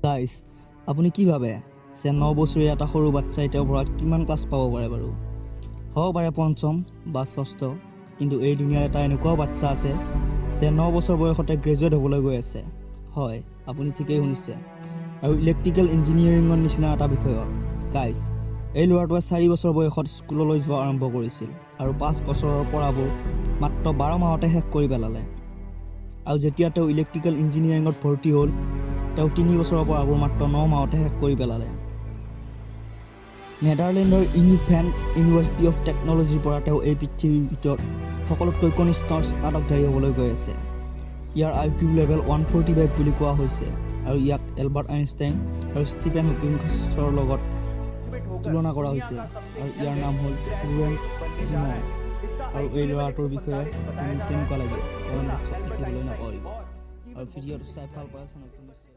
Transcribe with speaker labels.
Speaker 1: guys আপুনি কি ভাবে যে 9 বছৰীয়া এটা সৰু বাচ্চাই তেওঁৰ ঘৰত কিমান ক্লাছ পাব পাৰে বাৰু হ'ব পাৰে পঞ্চম বা ষষ্ঠ কিন্তু এই দুনিয়াৰ এটা এনেকুৱাও বাচ্চা আছে যে 9 বছৰ বয়সতে গ্ৰেজুৱেট হ'বলৈ গৈ আছে হয় আপুনি ঠিকেই শুনিছে আৰু ইলেক্ট্ৰিকেল ইঞ্জিনিয়াৰিঙৰ নিচিনা এটা বিষয়ত গাইজ এই ল'ৰাটোৱে 4 বছৰ বয়সত স্কুললৈ যোৱা আৰম্ভ কৰিছিল আৰু 5 বছৰৰ পঢ়াবোৰ মাত্ৰ 12 মাহতে শেষ কৰি পেলালে আৰু যেতিয়া তেওঁ ইলেক্ট্ৰিকেল ইঞ্জিনিয়াৰিঙত ভৰ্তি হ'ল তেওঁ 3 বছৰৰ পঢ়াবোৰ মাত্ৰ 9 মাহতে শেষ কৰি পেলালে নেদাৰলেণ্ডৰ ইনভেণ্ট ইউনিভাৰ্চিটি অফ টেকন'লজিৰ পৰা তেওঁ এই পৃথিৱীৰ ভিতৰত সকলোতকৈ কনিষ্ঠ স্নাতকধাৰী হ'বলৈ গৈ আছে ইয়াৰ IQ লেভেল 145 বুলি কোৱা হৈছে আৰু ইয়াক এলবাৰ্ট আইনষ্টাইন আৰু ষ্টিফেন হকিংছৰ লগত তুলনা কৰা হৈছে আৰু ইয়াৰ নাম হ'ল লুৰেঞ্চ চিমন আৰু এই ল'ৰাটোৰ বিষয়ে কেনেকুৱা লাগে কমেণ্ট বক্সত লিখিবলৈ নাপাহৰিব আৰু ভিডিঅ'টো চাই ভাল পালে চেনেলটো নিশ্চয়